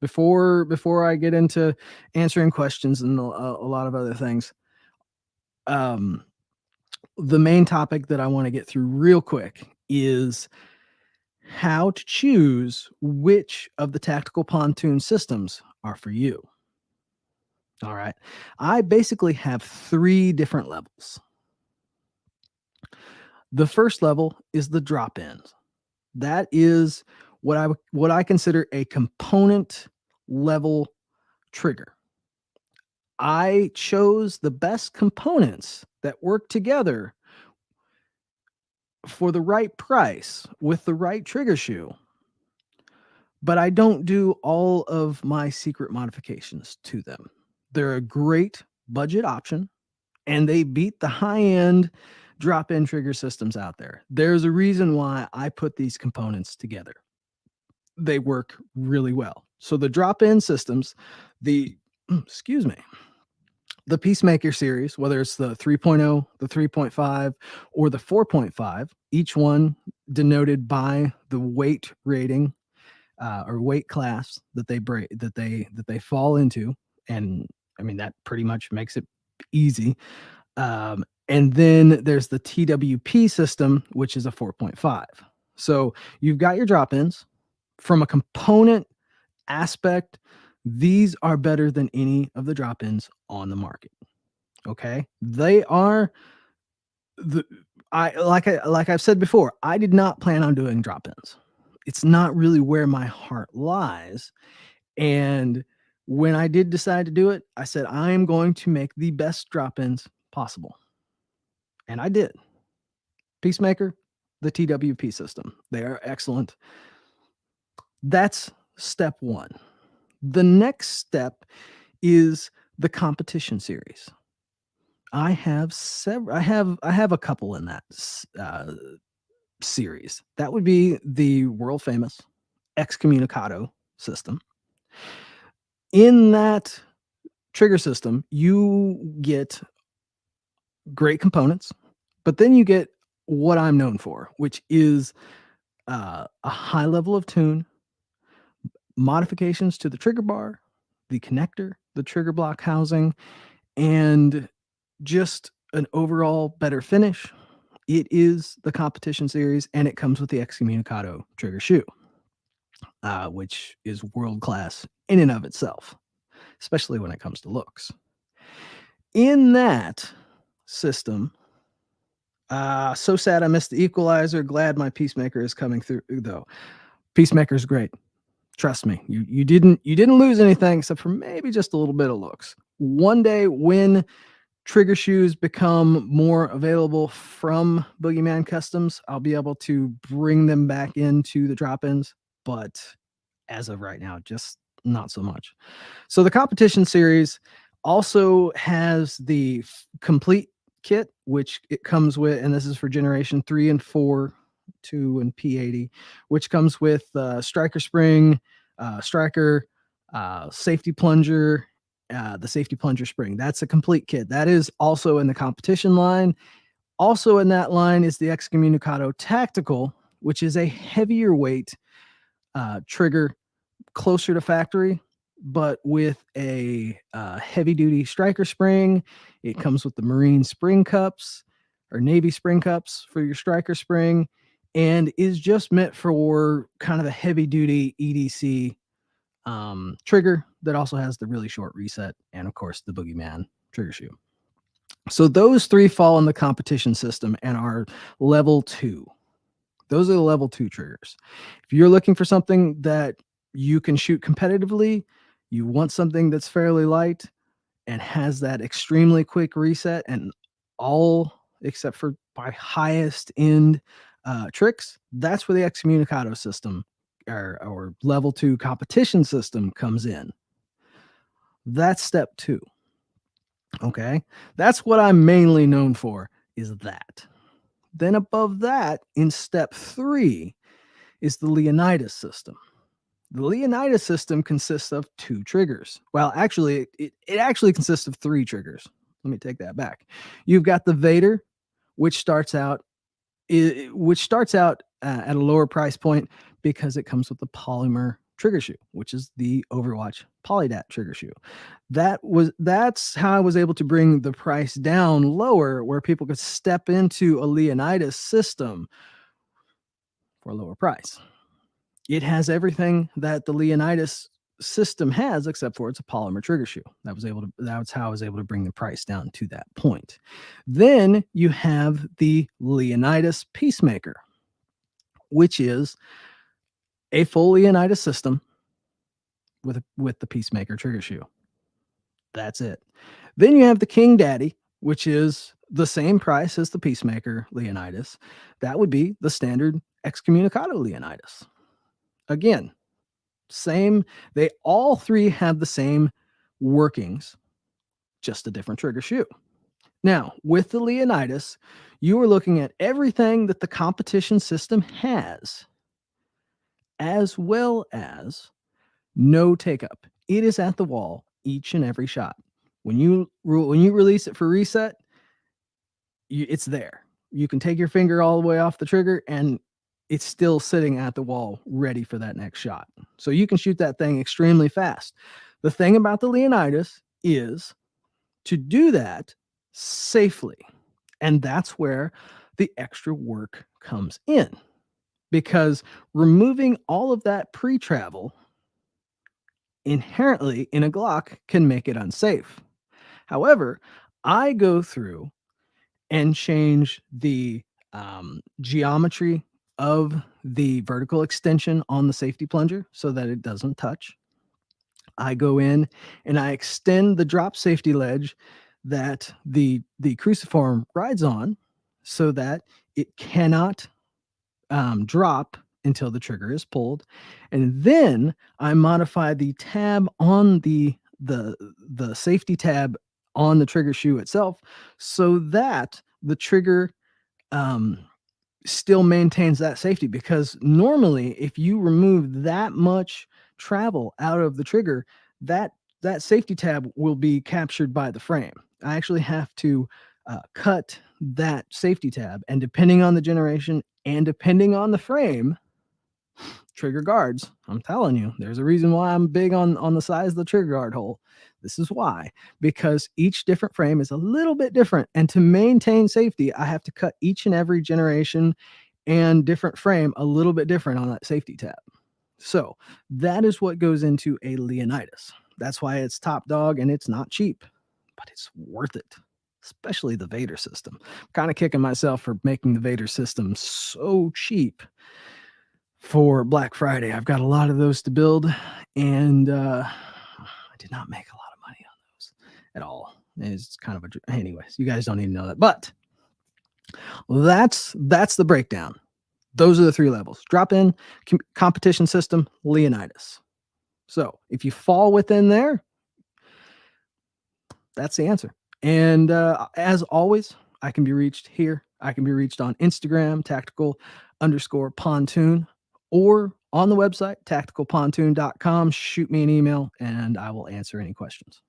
before I get into answering questions and a lot of other things. The main topic that I want to get through real quick is how to choose which of the tactical pontoon systems are for you. All right. I basically have 3 different levels. The first level is the drop-ins. That is what I consider a component level trigger. I chose the best components that work together for the right price with the right trigger shoe, but I don't do all of my secret modifications to them. They're a great budget option, and they beat the high-end drop-in trigger systems out there. There's a reason why I put these components together. They work really well. So the drop-in systems, excuse me, the Peacemaker series, whether it's the 3.0, the 3.5, or the 4.5, each one denoted by the weight rating or weight class that they fall into, and I mean that pretty much makes it easy. And then there's the TWP system, which is a 4.5. So you've got your drop-ins. From a component aspect, these are better than any of the drop-ins on the market. Okay, they are like I've said before, I did not plan on doing drop-ins. It's not really where my heart lies. And when I did decide to do it, I said I am going to make the best drop-ins possible. And I did. Peacemaker, the TWP system. They are excellent. That's step 1. The next step is the competition series. I have a couple in that series. That would be the world famous Excommunicado system. In that trigger system, you get great components, but then you get what I'm known for, which is a high level of tune, modifications to the trigger bar, the connector, the trigger block housing, and just an overall better finish. It is the competition series, and it comes with the Excommunicado trigger shoe, which is world class in and of itself, especially when it comes to looks. In that system, so sad I missed the equalizer. Glad my Peacemaker is coming through, though. Peacemaker is great. Trust me, you didn't lose anything except for maybe just a little bit of looks. One day when trigger shoes become more available from Boogeyman Customs, I'll be able to bring them back into the drop-ins, but as of right now, just not so much. So the competition series also has the complete kit, which it comes with, and this is for generation 3 and 4, 2 and P80, which comes with striker spring, striker, safety plunger, the safety plunger spring. That's a complete kit. That is also in the competition line. Also in that line is the Excommunicado Tactical, which is a heavier weight trigger, closer to factory, but with a heavy duty striker spring. It comes with the Marine spring cups or Navy spring cups for your striker spring, and is just meant for kind of a heavy duty EDC trigger that also has the really short reset, and of course the Boogeyman trigger shoe. So those 3 fall in the competition system and are level 2. Those are the level 2 triggers. If you're looking for something that you can shoot competitively, you want something that's fairly light and has that extremely quick reset, and all except for by highest end tricks, that's where the Excommunicado system or level 2 competition system comes in. That's step 2. Okay, that's what I'm mainly known for, is that. Then above that, in step 3, is the Leonidas system. The Leonidas system consists of 2 triggers. Well, actually, it actually consists of 3 triggers. Let me take that back. You've got the Vader, which starts out at a lower price point because it comes with the polymer trigger shoe, which is the Overwatch Polydat trigger shoe. That's how I was able to bring the price down lower, where people could step into a Leonidas system for a lower price. It has everything that the Leonidas system has, except for it's a polymer trigger shoe. That's how I was able to bring the price down to that point. Then you have the Leonidas Peacemaker, which is a full Leonidas system with the Peacemaker trigger shoe. That's it. Then you have the King Daddy, which is the same price as the Peacemaker Leonidas. That would be the standard Excommunicado Leonidas. Again, same. They all three have the same workings, just a different trigger shoe. Now, with the Leonidas, you are looking at everything that the competition system has, as well as no take up. It is at the wall each and every shot. When you release it for reset, it's there. You can take your finger all the way off the trigger and it's still sitting at the wall ready for that next shot. So you can shoot that thing extremely fast. The thing about the Leonidas is to do that safely. And that's where the extra work comes in, because removing all of that pre-travel inherently in a Glock can make it unsafe. However, I go through and change the geometry of the vertical extension on the safety plunger so that it doesn't touch. I go in and I extend the drop safety ledge that the cruciform rides on so that it cannot drop until the trigger is pulled. And then I modify the tab on the safety tab on the trigger shoe itself so that the trigger still maintains that safety, because normally if you remove that much travel out of the trigger, that safety tab will be captured by the frame. I actually have to cut that safety tab, and depending on the generation and depending on the frame, trigger guards, I'm telling you, there's a reason why I'm big on the size of the trigger guard hole. This is why, because each different frame is a little bit different, and to maintain safety, I have to cut each and every generation and different frame a little bit different on that safety tab. So that is what goes into a Leonidas. That's why it's top dog, and it's not cheap, but it's worth it, especially the Vader system. I'm kind of kicking myself for making the Vader system so cheap for Black Friday. I've got a lot of those to build, and I did not make a lot of money on those at all. It's kind of anyways, you guys don't need to know that, but that's the breakdown. Those are the three levels: drop in, competition system, Leonidas. So if you fall within there, that's the answer. And as always, I can be reached here. I can be reached on Instagram, tactical_pontoon, or on the website, tacticalpontoon.com. Shoot me an email and I will answer any questions.